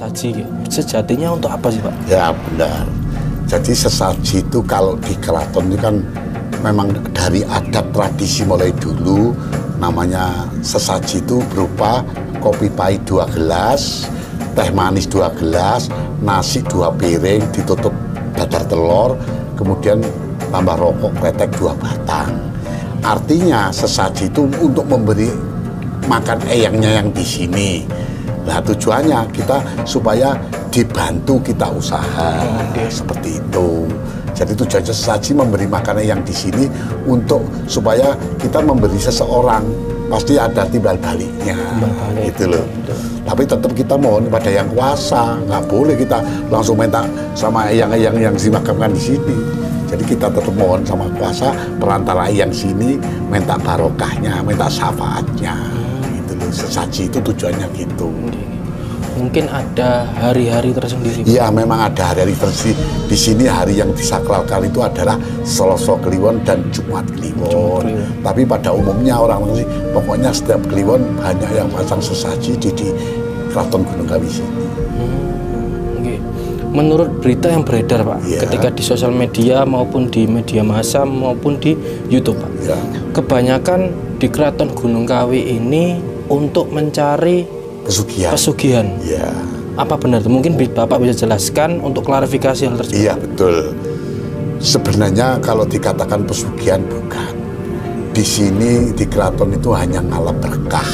sesaji. Sejatinya untuk apa sih, Pak? Ya benar. Jadi sesaji itu kalau di keraton itu kan memang dari adat tradisi mulai dulu, namanya sesaji itu berupa kopi pahit 2 gelas, teh manis 2 gelas, nasi 2 piring, ditutup dadar telur, kemudian tambah rokok kretek 2 batang. Artinya sesaji itu untuk memberi makan eyangnya yang di sini. Nah tujuannya kita supaya dibantu kita usaha seperti itu. Jadi tujuannya sesaji memberi makanan yang di sini untuk supaya kita memberi seseorang pasti ada timbal baliknya, gitu loh. Tapi tetap kita mohon pada yang kuasa, nggak boleh kita langsung minta sama eyang-eyang yang dimakamkan di sini. Jadi kita tetap mohon sama kuasa perantara eyang sini, minta barokahnya, minta syafaatnya. Sesaji itu tujuannya gitu. Mungkin ada hari-hari tersendiri. Iya, memang ada hari-hari tersendiri. Di sini hari yang disakralkan itu adalah Selasa Kliwon dan Jumat Kliwon. Tapi pada umumnya orang sih, pokoknya setiap Kliwon banyak yang pasang sesaji di Keraton Gunung Kawi sini. Menurut berita yang beredar, Pak, ketika di sosial media maupun di media massa maupun di YouTube, Pak, kebanyakan di Keraton Gunung Kawi ini untuk mencari pesugihan. Ya. Apa benar? Mungkin Bapak bisa jelaskan untuk klarifikasi hal tersebut. Iya, betul. Sebenarnya kalau dikatakan pesugihan bukan. Di sini di keraton itu hanya ngalap berkah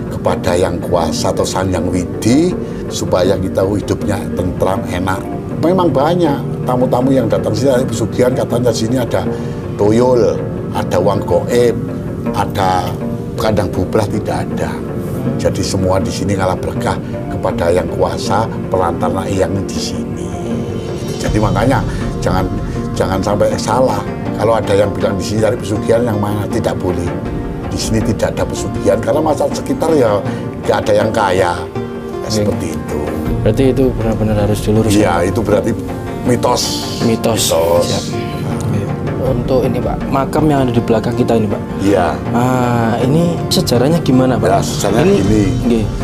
kepada yang kuasa atau Sang Hyang Widi supaya kita hidupnya tentram, enak. Memang banyak tamu-tamu yang datang sini dari pesugihan, katanya sini ada tuyul, ada uang goib, ada kandang bublah, tidak ada. Jadi semua di sini ngalah berkah kepada yang kuasa perantara yang di sini. Jadi makanya jangan sampai salah. Kalau ada yang bilang di sini cari pesugihan, yang mana tidak boleh. Di sini tidak ada pesugihan karena masyarakat sekitar ya nggak ada yang kaya. Seperti itu. Berarti itu benar-benar harus diluruskan. Iya, itu berarti mitos. Siap. Untuk ini, Pak, makam yang ada di belakang kita ini, Pak. Iya. Ini sejarahnya gimana, Pak? Ya, sejarahnya ini,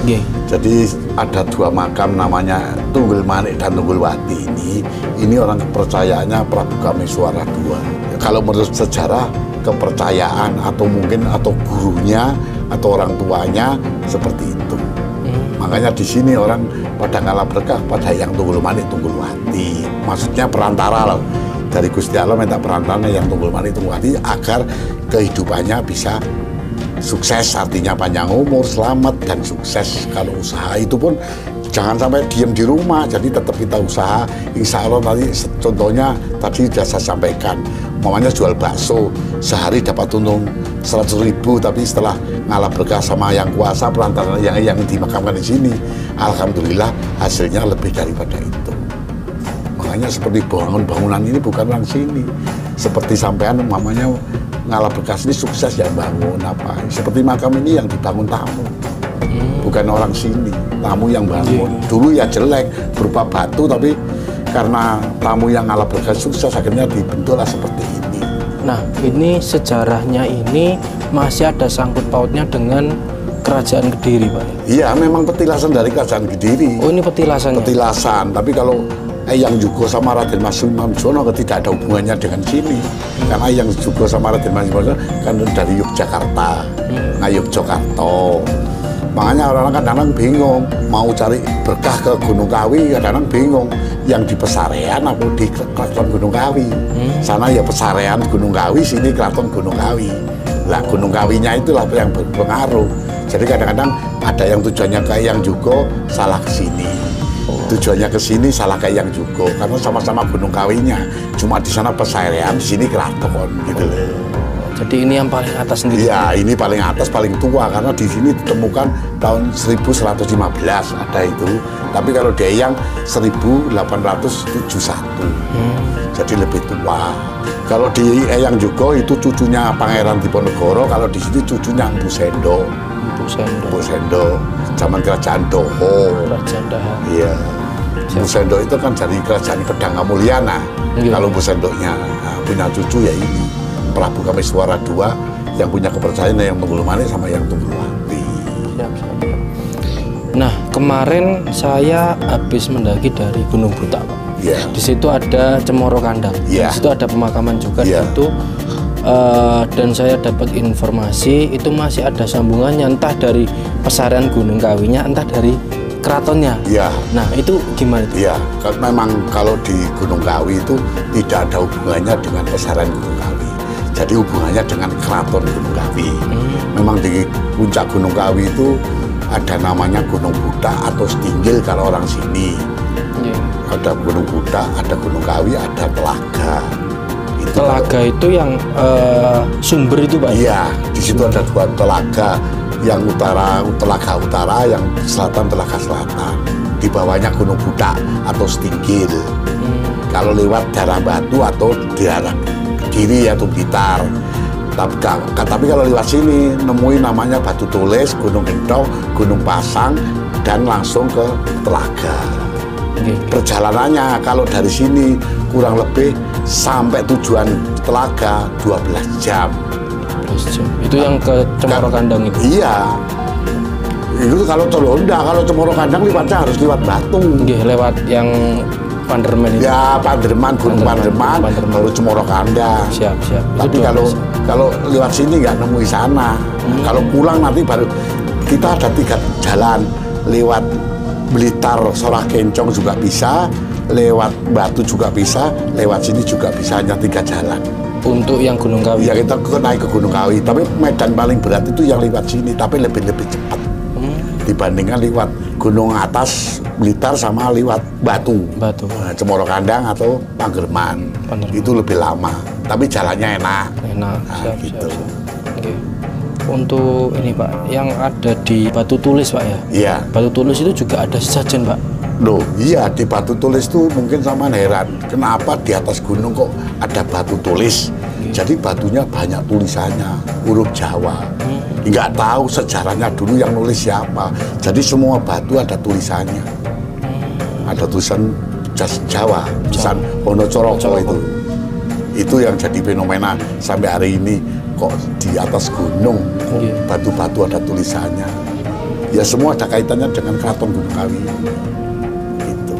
gini. Jadi ada 2 makam namanya Tunggul Manik dan Tunggul Wati ini. Ini orang kepercayaannya Prabu Kameswara II. Kalau menurut sejarah kepercayaan atau mungkin atau gurunya atau orang tuanya seperti itu. Makanya di sini orang pada ngalah berkah pada yang Tunggul Manik, Tunggul Wati. Maksudnya perantara loh. Dari Gusti Allah minta perantara yang Tunggul Manik, Tunggul Wati agar kehidupannya bisa sukses, artinya panjang umur, selamat dan sukses. Kalau usaha itu pun jangan sampai diam di rumah, jadi tetap kita usaha. Insya Allah tadi contohnya tadi sudah saya sampaikan, mamanya jual bakso sehari dapat untung 100.000, tapi setelah ngalah berkah sama yang kuasa perantara yang dimakamkan di sini, alhamdulillah hasilnya lebih daripada itu. Makanya seperti bangunan ini bukan orang sini. Seperti sampean mamanya ngalah berkah ini sukses yang bangun apa. Seperti makam ini yang dibangun tamu. Bukan orang sini, tamu yang bangun. Dulu ya jelek berupa batu, tapi karena tamu yang ngalah berkah sukses akhirnya dibentuklah seperti ini. Nah, ini sejarahnya ini masih ada sangkut pautnya dengan Kerajaan Kediri, Pak. Iya, memang petilasan dari Kerajaan Kediri. Oh, ini petilasannya? Petilasan, tapi kalau Eyang Jugo sama Raden Mas Sumamjono tidak ada hubungannya dengan sini. Karena Eyang Jugo sama Raden Mas Sumamjono kan dari Yogyakarta, Yogyakarta. Makanya orang-orang kadang-kadang bingung, mau cari berkah ke Gunung Kawi, kadang-kadang bingung. Yang di Pesarean atau di Keraton Gunung Kawi. Sana ya Pesarean Gunung Kawi, sini Keraton Gunung Kawi. Lah Gunung Kawinya itulah yang berpengaruh. Jadi kadang-kadang ada yang tujuannya ke Eyang Jugo, salah ke sini. Tujuannya ke sini salah ke Eyang Jugo, karena sama-sama Gunung Kawinya. Cuma di sana Pesarean, di sini Keraton gitu loh. Jadi ini yang paling atas sendiri? Iya, ini paling atas, paling tua, karena di sini ditemukan tahun 1115 ada itu. Tapi kalau di Eyang 1871, jadi lebih tua. Kalau di Eyang Jugo itu cucunya Pangeran Diponegoro, kalau di sini cucunya Empu Sendo. Empu Sendo, zaman Kerajaan Doho. Kerajaan Doho. Iya. Empu Sendo itu kan dari Kerajaan Pedang Kamulyana. Kalau Empu Sendonya punya cucu ya ini Prabu Kameswara II yang punya kepercayaan yang Tunggul Manik sama yang Tunggul Wati. Nah, kemarin saya habis mendaki dari Gunung Buta, Pak. Yeah. Di situ ada Cemoro Kandang. Yeah. Di situ ada pemakaman juga di Yeah. situ. Dan saya dapat informasi itu masih ada sambungannya, entah dari pesaran Gunung Kawinya, entah dari keratonnya. Iya. Nah, itu gimana itu? Iya, memang kalau di Gunung Kawi itu tidak ada hubungannya dengan pesaran Gunung Kawi. Jadi hubungannya dengan keraton Gunung Kawi. Memang di puncak Gunung Kawi itu ada namanya Gunung Buta atau Stinggil kalau orang sini. Yeah. Ada Gunung Buta, ada Gunung Kawi, ada Telaga. Telaga itu yang sumber itu, Pak? Iya, di situ ada 2 telaga, yang utara Telaga Utara, yang selatan Telaga Selatan. Di bawahnya Gunung Buta atau Stinggil. Kalau lewat daerah Batu atau daerah kiri atau Blitar. Tapi kalau lewat sini nemuin namanya Batu Tulis, Gunung Gentong, Gunung Pasang, dan langsung ke Telaga. Perjalanannya kalau dari sini kurang lebih sampai tujuan Telaga 12 jam. 12 jam. Itu yang ke Cemoro Kandang itu? Iya. Itu kalau Cemoro Kandang lewatnya harus lewat Batu. Lewat yang Panderman itu? Ya, Panderman, Gunung Panderman, baru Cemoro Kandang. Siap. Tapi kalau lewat sini nggak nemu di sana. Kalau pulang nanti baru kita ada 3 jalan. Lewat Blitar, Sorah Kencong juga bisa, lewat Batu juga bisa, lewat sini juga bisa, hanya 3 jalan. Untuk yang Gunung Kawi? Ya, kita naik ke Gunung Kawi, tapi medan paling berat itu yang lewat sini, tapi lebih cepat dibandingkan lewat gunung atas Blitar sama lewat Batu. Nah, Cemoro Kandang atau Pangerman. Itu lebih lama, tapi jalannya enak. Nah, siap. Oke. Untuk ini, Pak, yang ada di Batu Tulis, Pak, ya? Iya. Batu Tulis itu juga ada sesajen, Pak? Loh, iya, di Batu Tulis itu mungkin sama heran, kenapa di atas gunung kok ada batu tulis? Jadi batunya banyak tulisannya, huruf Jawa. Nggak tahu sejarahnya dulu yang nulis siapa. Jadi semua batu ada tulisannya. Ada tulisan Jawa, tulisan Wonocoroko itu. Itu yang jadi fenomena sampai hari ini. Kok di atas gunung, batu-batu ada tulisannya. Ya semua ada kaitannya dengan keraton Gunung Kawi. Gitu.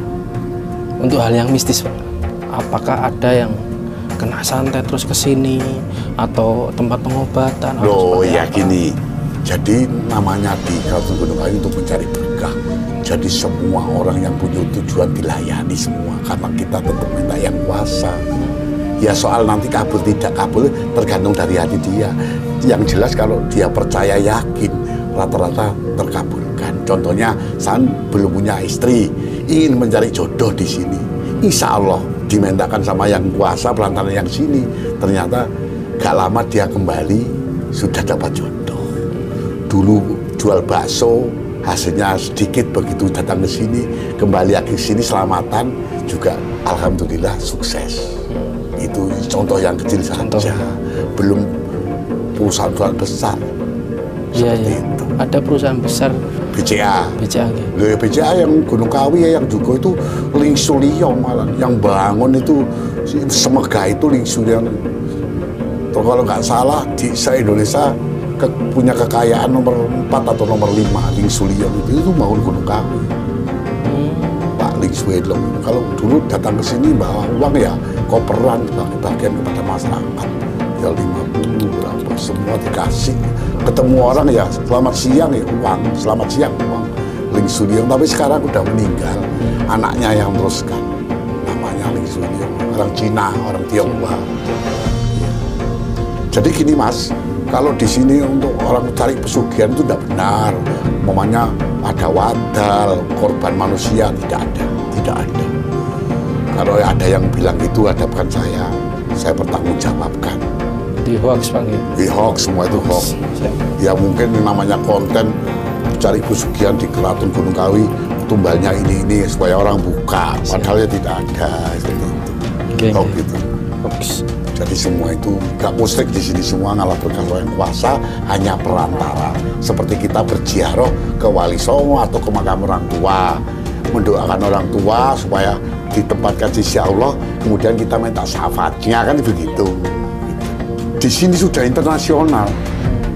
Untuk hal yang mistis, Pak, apakah ada yang kena santet terus ke sini atau tempat pengobatan? Loh, ya gini. Jadi namanya di keraton Gunung Kawi untuk mencari berkah. Jadi semua orang yang punya tujuan dilayani semua, karena kita tetap minta yang kuasa. Ya soal nanti kabul tidak kabul tergantung dari hati dia. Yang jelas kalau dia percaya yakin rata-rata terkabulkan. Contohnya saya belum punya istri, ingin mencari jodoh di sini. Insya Allah dimintakan sama yang kuasa pelantaran yang sini. Ternyata gak lama dia kembali sudah dapat jodoh. Dulu jual bakso hasilnya sedikit, begitu datang ke sini kembali lagi ke sini selamatan juga alhamdulillah sukses. Itu contoh yang kecil saja, belum perusahaan besar. Iya. Itu. Ada perusahaan besar BCA. Gitu. BCA yang Gunung Kawi ya, yang juga itu Lingsu Liyong malah, yang bangun itu Semega itu Lingsu Liyong. Kalau nggak salah di se-Indonesia punya kekayaan nomor 4 atau nomor 5 Lingsu Liyong itu bangun Gunung Kawi. Pak Lingsu Liyong. Kalau dulu datang ke sini bawa uang ya koperan bagian kepada masyarakat ya 50 berapa semua dikasih. Ketemu orang ya selamat siang ya uang, selamat siang uang. Lingsu Liyong, tapi sekarang udah meninggal. Anaknya yang teruskan namanya Lingsu Liyong, orang Cina, orang Tionghoa. Jadi gini Mas, kalau di sini untuk orang cari pesugihan itu tidak benar. Momennya ada wadal, korban manusia, tidak ada. Kalau ada yang bilang itu ada bukan saya pertanggungjawabkan. Di hoax, Pak? Di hoax, semua itu hoax. Ya mungkin namanya konten cari pesugihan di keraton Gunung Kawi, tumbalnya ini supaya orang buka, padahal ya tidak ada seperti itu. Hoax gitu. Hoax. Jadi semua itu gak musyrik di sini, semua ngalah berkah yang kuasa, hanya perantara. Seperti kita berziarah ke Wali Songo atau ke makam orang tua, mendoakan orang tua supaya ditempatkan di sisi Allah, kemudian kita minta syafaatnya, kan begitu. Di sini sudah internasional,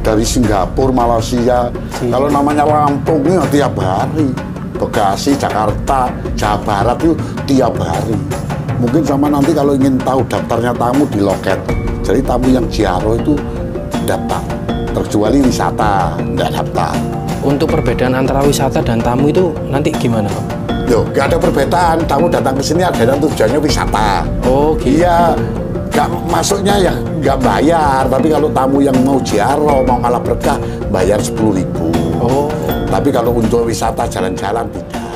dari Singapura, Malaysia. Kalau namanya Lampung ya tiap hari Bekasi, Jakarta, Jawa Barat itu tiap hari. Mungkin sama nanti kalau ingin tahu daftarnya tamu di loket. Jadi tamu yang ziarah itu daftar. Terkecuali wisata, nggak daftar. Untuk perbedaan antara wisata dan tamu itu nanti gimana, Pak? Loh, nggak ada perbedaan. Tamu datang ke sini ada tujuannya wisata. Oh, gitu. Iya, nggak masuknya ya nggak bayar. Tapi kalau tamu yang mau ziarah, mau ngalah berkah, bayar 10.000. Oh. Tapi kalau untuk wisata jalan-jalan tidak.